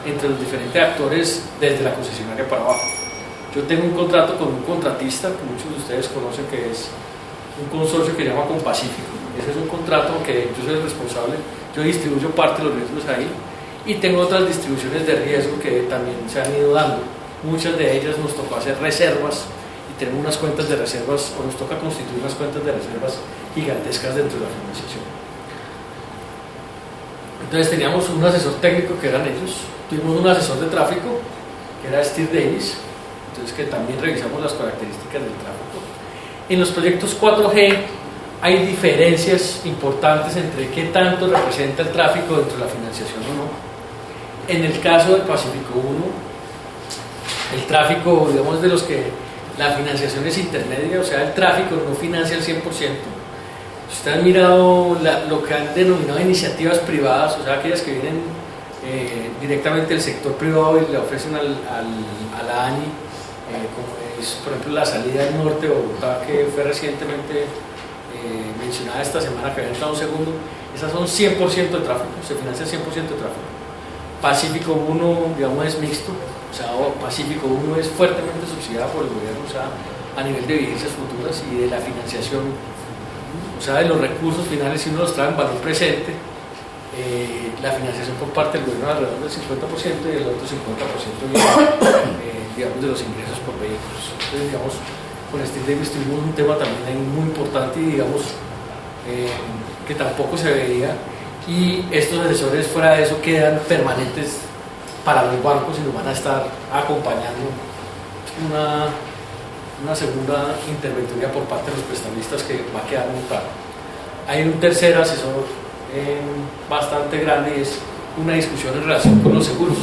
entre los diferentes actores desde la concesionaria para abajo. Yo tengo un contrato con un contratista que muchos de ustedes conocen, que es un consorcio que se llama Compacífico. Ese es un contrato que yo soy el responsable, yo distribuyo parte de los riesgos ahí, y tengo otras distribuciones de riesgo que también se han ido dando. Muchas de ellas nos tocó hacer reservas, y tenemos unas cuentas de reservas, o nos toca constituir unas cuentas de reservas gigantescas dentro de la financiación. Entonces teníamos un asesor técnico, que eran ellos, tuvimos un asesor de tráfico, que era Steve Davis, entonces, que también revisamos las características del tráfico. En los proyectos 4G hay diferencias importantes entre qué tanto representa el tráfico dentro de la financiación o no. En el caso del Pacífico 1, el tráfico, digamos, de los que la financiación es intermedia, o sea, el tráfico no financia el 100%. Ustedes han mirado lo que han denominado iniciativas privadas, o sea, aquellas que vienen directamente del sector privado y le ofrecen a la ANI, como es, por ejemplo, la salida del norte de Bogotá, que fue recientemente mencionada esta semana, que había entrado un segundo. Esas son 100% de tráfico, se financia 100% de tráfico. Pacífico 1, digamos, es mixto, o sea, Pacífico 1 es fuertemente subsidiada por el gobierno, o sea, a nivel de vigencias futuras y de la financiación, o sea, de los recursos finales, si uno los trae en valor presente, la financiación por parte del gobierno alrededor del 50%, y el otro 50% viene, digamos, de los ingresos por vehículos. Entonces, digamos, con Steve Davis tuvimos un tema también ahí muy importante, y digamos, que tampoco se veía, y estos asesores fuera de eso quedan permanentes para los bancos y nos van a estar acompañando una segunda interventoría por parte de los prestamistas, que va a quedar muy claro. Hay un tercer asesor bastante grande, y es una discusión en relación con los seguros.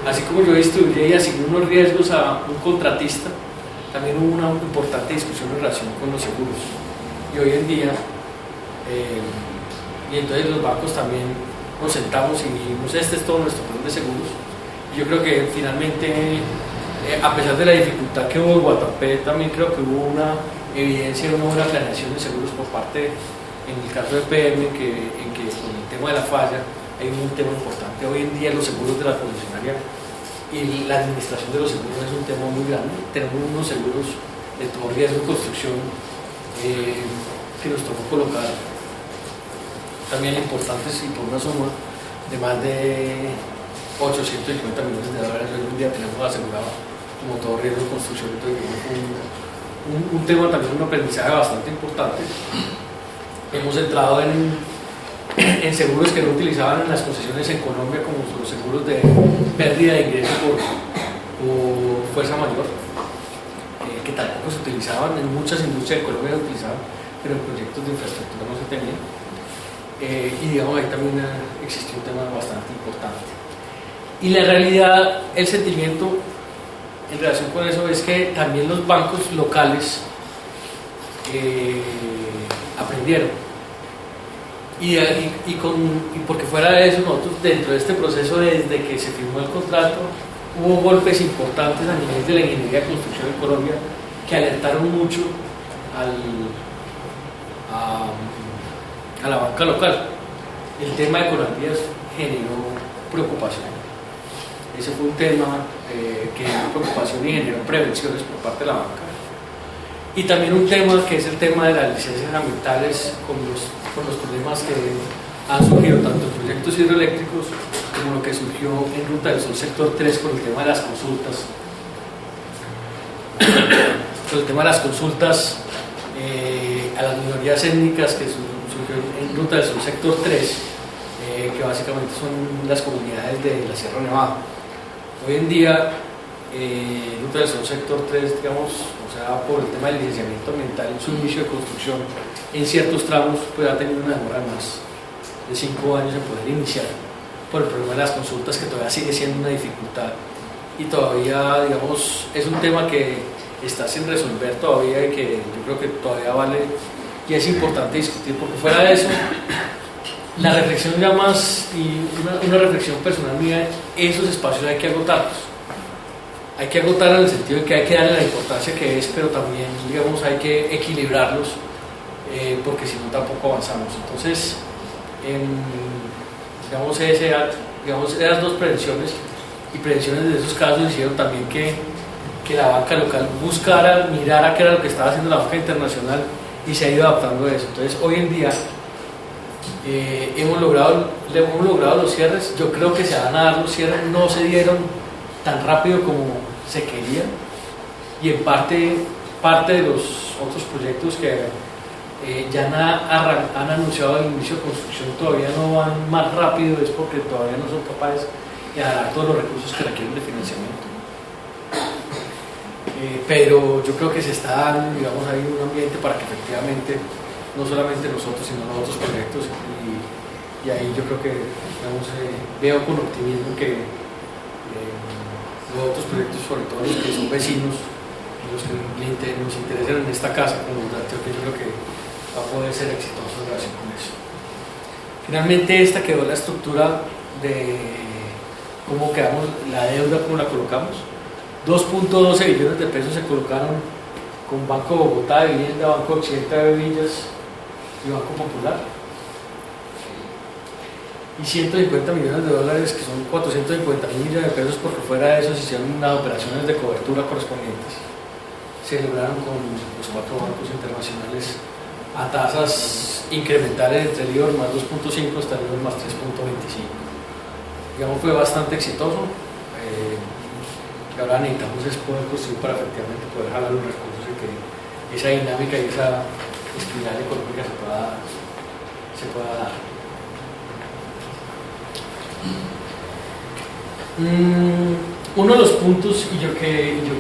Así como yo distribuí y asigné unos riesgos a un contratista, también hubo una importante discusión en relación con los seguros. Y hoy en día, y entonces los bancos también nos sentamos y dijimos, este es todo nuestro plan de seguros. Y yo creo que finalmente, a pesar de la dificultad que hubo en Guatapé, también creo que hubo una evidencia de una buena planeación de seguros por parte, en el caso de PM, en que con el tema de la falla hay un tema importante. Hoy en día los seguros de la concesionaria y la administración de los seguros es un tema muy grande. Tenemos unos seguros de todo riesgo de construcción que nos tocó colocar también importantes y por una suma de más de 850 millones de dólares. Hoy en día tenemos asegurado como todo riesgo de construcción. Entonces, un tema también, un aprendizaje bastante importante. Hemos entrado en seguros que no utilizaban en las concesiones en Colombia, como los seguros de pérdida de ingreso por fuerza mayor, que tampoco se utilizaban en muchas industrias de Colombia, se utilizaban, pero en proyectos de infraestructura no se tenían. Y digamos, ahí también existió un tema bastante importante. Y la realidad, el sentimiento en relación con eso es que también los bancos locales aprendieron. Y porque fuera de eso, nosotros dentro de este proceso, desde que se firmó el contrato, hubo golpes importantes a nivel de la ingeniería de construcción en Colombia que alertaron mucho a la banca local. El tema de Colambías generó preocupación. Ese fue un tema que generó preocupación y generó prevenciones por parte de la banca. Y también un tema que es el tema de las licencias ambientales con los problemas que han surgido tanto en proyectos hidroeléctricos como lo que surgió en Ruta del Sol sector 3 con el tema de las consultas. Con el tema de las consultas a las minorías étnicas que surgió en Ruta del Sol sector 3, que básicamente son las comunidades de la Sierra Nevada. Hoy en día, Ruta del Sol sector 3, digamos, o sea, por el tema del licenciamiento ambiental en su inicio de construcción, en ciertos tramos, pues ha tenido una demora de más de 5 años en poder iniciar, por el problema de las consultas, que todavía sigue siendo una dificultad y todavía, digamos, es un tema que está sin resolver todavía y que yo creo que todavía vale y es importante discutir, porque fuera de eso, la reflexión ya más, y una reflexión personal mía, esos espacios hay que agotarlos. Hay que agotar en el sentido de que hay que darle la importancia que es, pero también, digamos, hay que equilibrarlos, porque si no tampoco avanzamos. Entonces, digamos, esas dos prevenciones y prevenciones de esos casos hicieron también que la banca local buscara, mirara qué era lo que estaba haciendo la banca internacional y se ha ido adaptando a eso. Entonces, hoy en día hemos logrado los cierres. Yo creo que se van a dar los cierres, no se dieron tan rápido como se quería, y en parte de los otros proyectos que ya han anunciado el inicio de construcción todavía no van más rápido, es porque todavía no son capaces de dar todos los recursos que requieren de financiamiento. Pero yo creo que se está dando, digamos, ahí un ambiente para que efectivamente no solamente nosotros, sino los otros proyectos, y ahí yo creo que, digamos, veo con optimismo que los otros proyectos, sobre todo los que son vecinos, los que nos interesan en esta casa, como los de Antioquia, yo creo que va a poder ser exitoso en relación con eso. Finalmente, esta quedó la estructura de cómo quedamos, la deuda, cómo la colocamos. 2.12 billones de pesos se colocaron con Banco Bogotá de Vivienda, Banco Occidental de Villas y Banco Popular. Y 150 millones de dólares, que son 450 millones de pesos, porque fuera de eso se hicieron unas operaciones de cobertura correspondientes. Se lograron con los 4 bancos internacionales a tasas incrementales entre el IBOR más 2.5 hasta el IBOR más 3.25. Digamos, fue bastante exitoso. Que ahora necesitamos es poder construir para efectivamente poder jalar los recursos y que esa dinámica y esa espiral económica se pueda dar. Uno de los puntos, y yo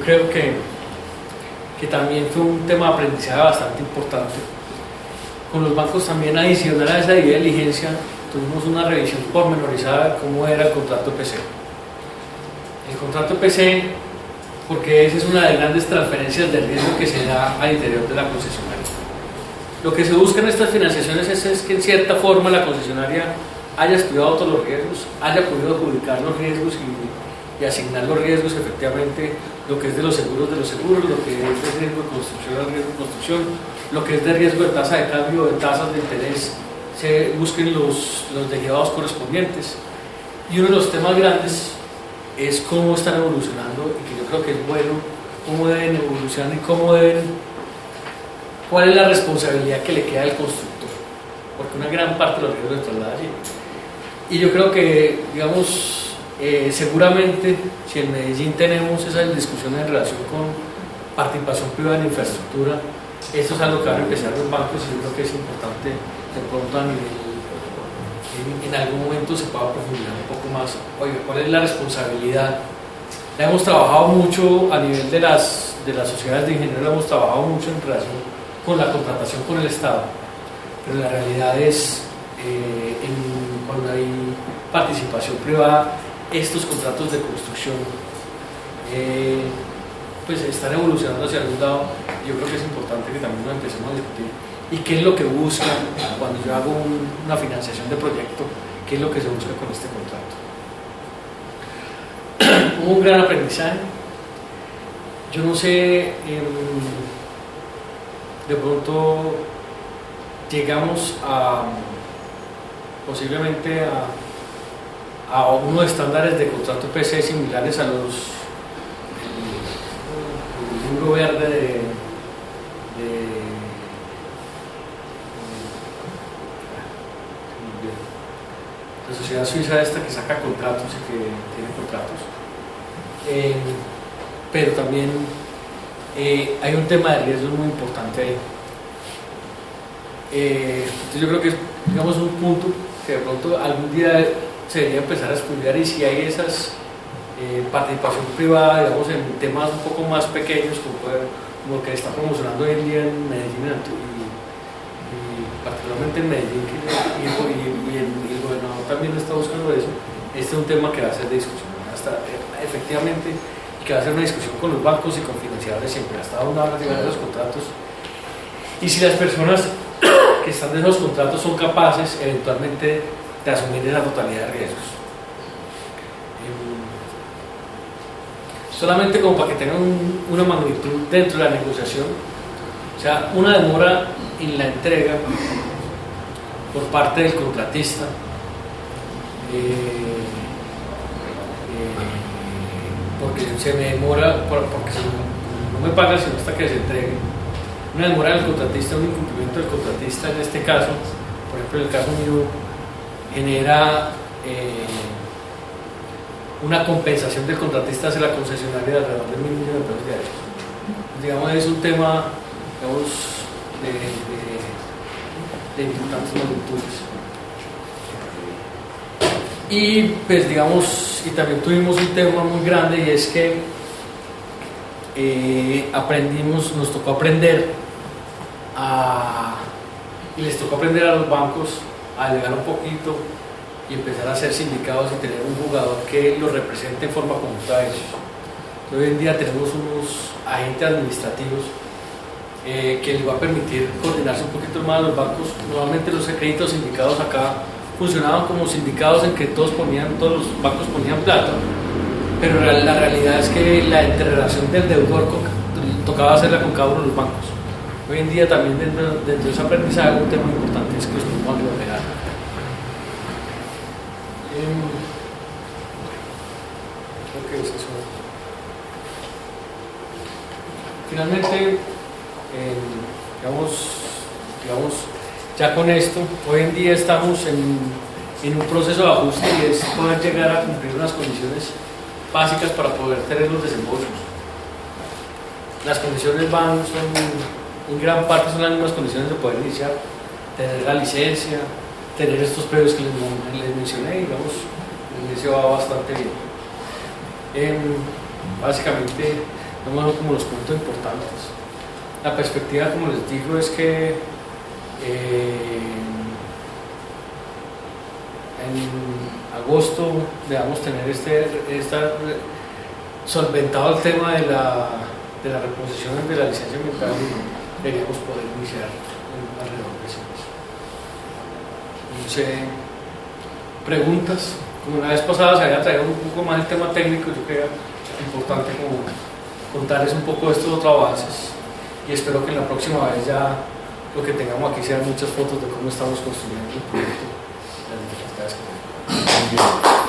creo que también fue un tema de aprendizaje bastante importante, con los bancos también adicional a esa debida diligencia, tuvimos una revisión pormenorizada de cómo era el contrato PC. El contrato PC, porque esa es una de las grandes transferencias de riesgo que se da al interior de la concesionaria. Lo que se busca en estas financiaciones es que en cierta forma la concesionaria haya estudiado todos los riesgos, haya podido adjudicar los riesgos y asignar los riesgos efectivamente, lo que es de los seguros, lo que es de riesgo de construcción al riesgo de construcción, lo que es de riesgo de tasa de cambio, de tasas de interés, se busquen los derivados correspondientes. Y uno de los temas grandes es cómo están evolucionando, y que yo creo que es bueno, cómo deben evolucionar y cómo deben ¿cuál es la responsabilidad que le queda al constructor? Porque una gran parte de los riesgos se traslada allí. Y yo creo que, digamos, seguramente si en Medellín tenemos esas discusiones en relación con participación privada en infraestructura, esto es algo que van a empezar los bancos y yo creo que es importante de pronto a nivel, en algún momento se pueda profundizar un poco más. Oye, ¿cuál es la responsabilidad? La hemos trabajado mucho a nivel de las sociedades de ingenieros, la hemos trabajado mucho en relación con la contratación con el Estado, pero la realidad es, cuando hay participación privada, estos contratos de construcción pues están evolucionando hacia algún lado. Yo creo que es importante que también nos empecemos a discutir y qué es lo que buscan cuando yo hago una financiación de proyecto, qué es lo que se busca con este contrato. Hubo un gran aprendizaje. Yo no sé, de pronto llegamos a posiblemente a unos estándares de contrato PC similares a los el libro verde de la sociedad suiza esta que saca contratos y que tiene contratos, pero también hay un tema de riesgo muy importante ahí. Entonces yo creo que es, digamos, un punto que de pronto algún día se debería empezar a estudiar, y si hay esas participación privada, digamos, en temas un poco más pequeños como lo que está promocionando hoy en día en Medellín y particularmente en Medellín, y el gobernador también está buscando eso. Este es un tema que va a ser de discusión efectivamente, y que va a ser una discusión con los bancos y con financiadores siempre, hasta dónde van a llegar los contratos, y si las personas que están de esos contratos son capaces eventualmente de asumir la totalidad de riesgos. Solamente como para que tengan una magnitud dentro de la negociación, o sea, una demora en la entrega por parte del contratista, porque se me demora, porque no me paga sino hasta que se entregue. Una demora del contratista, un incumplimiento del contratista, en este caso, por ejemplo, en el caso mío, genera una compensación del contratista hacia la concesionaria de alrededor de $1.000 millones diarios. Digamos, es un tema, digamos, de importantes magnitudes. Y pues digamos, y también tuvimos un tema muy grande, y es que nos tocó aprender y les tocó aprender a los bancos a llegar un poquito y empezar a ser sindicados y tener un jugador que los represente en forma conjunta a ellos. Hoy en día tenemos unos agentes administrativos que les va a permitir coordinarse un poquito más a los bancos. Normalmente los créditos sindicados acá funcionaban como sindicados en que todos los bancos ponían plata, pero la realidad es que la interrelación del deudor tocaba hacerla con cada uno de los bancos. Hoy en día también dentro de ese aprendizaje un tema importante es que los bancos van a lograr. Creo que es eso. Finalmente, digamos, ya con esto, hoy en día estamos en un proceso de ajuste, y es poder llegar a cumplir unas condiciones básicas para poder tener los desembolsos. Las condiciones en gran parte son las mismas condiciones de poder iniciar, tener la licencia, tener estos predios que les mencioné, digamos, el inicio va bastante bien. Básicamente, vamos como los puntos importantes. La perspectiva, como les digo, es que en agosto debamos tener solventado el tema de la reposición de la licencia ambiental, y deberíamos poder iniciar alrededor de ese mes. No sé, preguntas. Como la vez pasada se había traído un poco más el tema técnico, yo creo importante como contarles un poco de estos otros avances, y espero que en la próxima vez ya lo que tengamos aquí sean muchas fotos de cómo estamos construyendo el proyecto, las dificultades que tenemos.